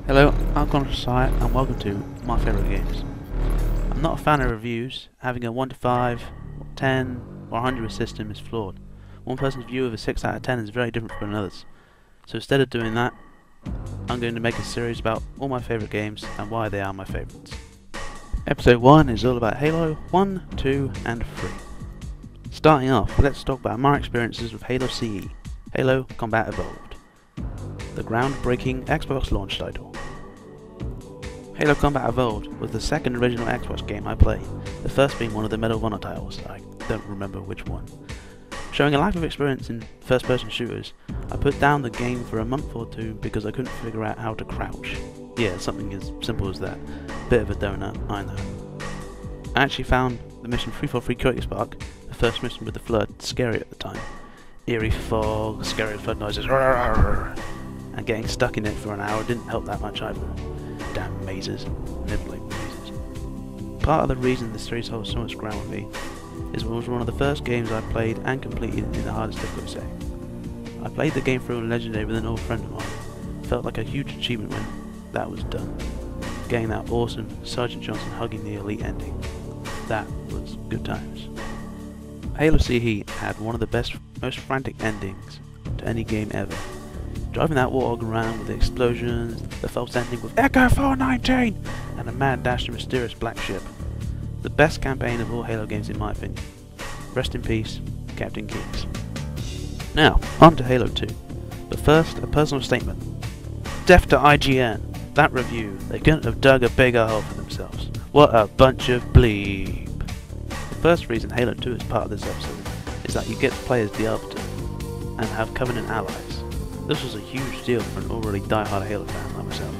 Hello, I'm CornishMessiah and welcome to My Favourite Games. I'm not a fan of reviews. Having a 1 to 5, 10 or 100 system is flawed. One person's view of a 6 out of 10 is very different from another's. So instead of doing that, I'm going to make a series about all my favourite games and why they are my favourites. Episode 1 is all about Halo 1, 2 and 3. Starting off, let's talk about my experiences with Halo CE, Halo Combat Evolved, the groundbreaking Xbox launch title. Halo Combat Evolved was the second original Xbox game I played, the first being one of the Medal of Honor titles, I don't remember which one. Showing a lack of experience in first-person shooters, I put down the game for a month or two because I couldn't figure out how to crouch. Yeah, something as simple as that. Bit of a donut, I know. I actually found the mission 343 Curious Spark, the first mission with the Flood, scary at the time. Eerie fog, scary flood noises, and getting stuck in it for an hour didn't help that much either. Damn mazes, nibbling mazes. Part of the reason this series holds so much ground with me is it was one of the first games I played and completed in the hardest difficulty setting. I played the game through on Legendary with an old friend of mine. Felt like a huge achievement when that was done. Getting that awesome Sergeant Johnson hugging the elite ending. That was good times. Halo CE had one of the best, most frantic endings to any game ever. Driving that warthog around with the explosions, the false ending with Echo 419, and a mad dash to mysterious black ship. The best campaign of all Halo games in my opinion. Rest in peace, Captain Keyes. Now, on to Halo 2. But first, a personal statement. Death to IGN. That review, they couldn't have dug a bigger hole for themselves. What a bunch of bleep. The first reason Halo 2 is part of this episode is that you get to play as the Arbiter and have Covenant allies. This was a huge deal for an already die-hard Halo fan like myself.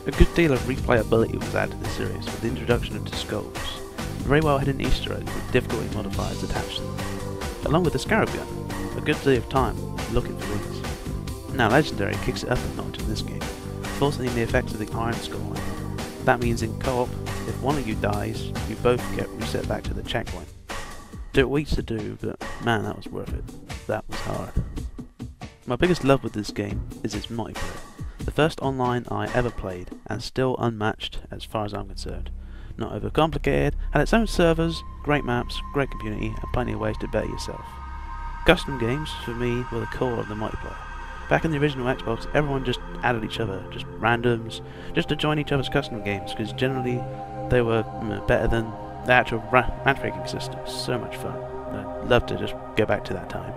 A good deal of replayability was added to the series with the introduction of the skulls, a very well hidden Easter eggs with difficulty modifiers attached to them, along with the Scarab gun, a good deal of time looking for these. Now Legendary kicks it up a notch in this game, forcing the effects of the Iron Skull line. That means in co-op, if one of you dies, you both get reset back to the checkpoint. Took weeks to do, but man, that was worth it. That was hard. My biggest love with this game is its multiplayer. The first online I ever played, and still unmatched as far as I'm concerned. Not overcomplicated, had its own servers, great maps, great community, and plenty of ways to better yourself. Custom games, for me, were the core of the multiplayer. Back in the original Xbox, everyone just added each other, just randoms, just to join each other's custom games, because generally they were better than the actual matchmaking system. So much fun. I'd love to just go back to that time.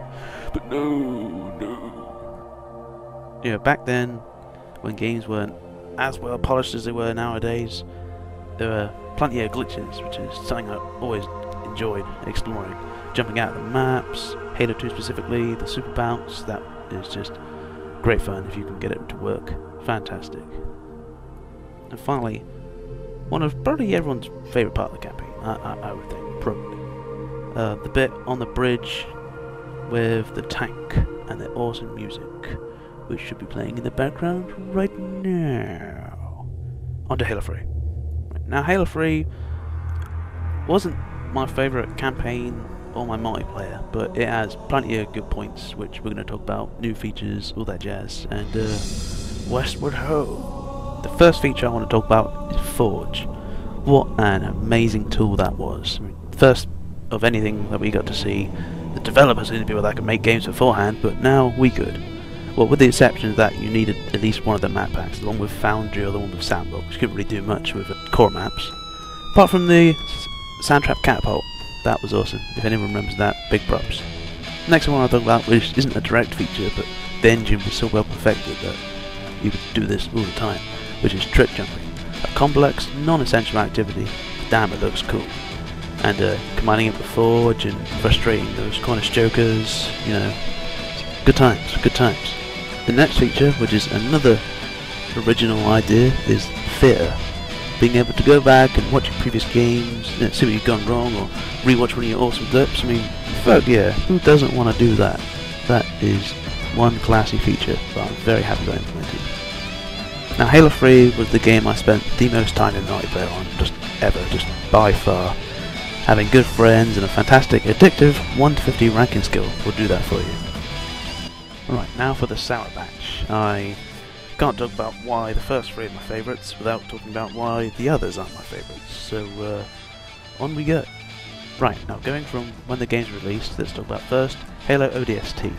But no. You know, back then, when games weren't as well polished as they were nowadays, there were plenty of glitches, which is something I always enjoyed exploring. Jumping out of the maps, Halo 2 specifically, the super bounce, that is just great fun if you can get it to work. Fantastic. And finally, one of probably everyone's favourite part of the campaign, I would think, probably. The bit on the bridge with the tank and the awesome music, which should be playing in the background right now. On to Halo 3. Now Halo 3 wasn't my favourite campaign or my multiplayer, but it has plenty of good points which we're going to talk about, new features, all that jazz, and Westward Ho! The first feature I want to talk about is Forge. What an amazing tool that was. I mean, first of anything that we got to see. The developers are the people that could make games beforehand, but now we could. Well, with the exception that you needed at least one of the map packs, the one with Foundry or the one with Sandbox. You couldn't really do much with core maps. Apart from the Soundtrap Catapult, that was awesome. If anyone remembers that, big props. Next one I'll talk about, which isn't a direct feature, but the engine was so well perfected that you could do this all the time, which is trick jumping. A complex, non-essential activity, but damn it looks cool. And combining it with Forge and frustrating those Cornish jokers, you know, good times, good times. The next feature, which is another original idea, is theatre. Being able to go back and watch your previous games, you know, see what you've gone wrong, or rewatch one of your awesome clips. I mean, fuck yeah, who doesn't want to do that? That is one classy feature that I'm very happy about implementing. Now Halo 3 was the game I spent the most time in multiplayer on, just ever, just by far. Having good friends and a fantastic, addictive 1 to 50 ranking skill will do that for you. Alright, now for the Sour Patch. I Can't talk about why the first three are my favourites without talking about why the others aren't my favourites. So, on we go. Right, now going from when the game's released, let's talk about first Halo ODST.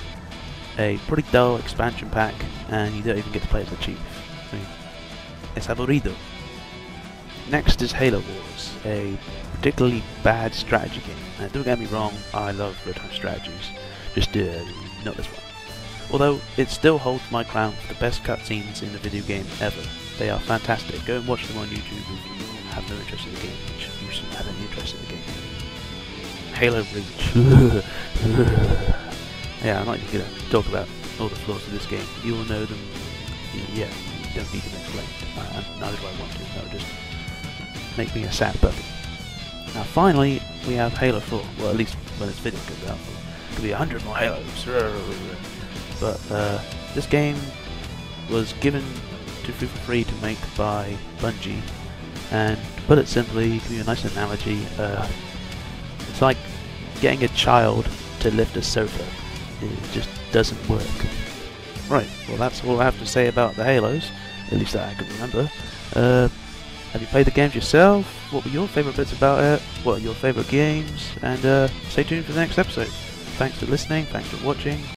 A pretty dull expansion pack, and you don't even get to play as the chief. I mean, es aburrido. Next is Halo Wars, a particularly bad strategy game. Now, don't get me wrong, I love real-time strategies, just not this one. Although, it still holds my crown for the best cutscenes in a video game ever. They are fantastic. Go and watch them on YouTube if you have no interest in the game, which you shouldn't have any interest in the game. Halo Reach. Yeah, I'm not even going to talk about all the flaws of this game. You will know them. Yeah, you don't need them explained. Neither do I want to. That would just make me a sad puppy. Now finally, we have Halo 4. Well, at least when this video comes out. It could be 100 more Halos. But this game was given to for free to make by Bungie. And to put it simply, to give you a nice analogy, it's like getting a child to lift a sofa. It just doesn't work. Right, well that's all I have to say about the Halos, at least that I can remember. Have you played the games yourself? What were your favourite bits about it? What are your favourite games? And stay tuned for the next episode. Thanks for listening, thanks for watching.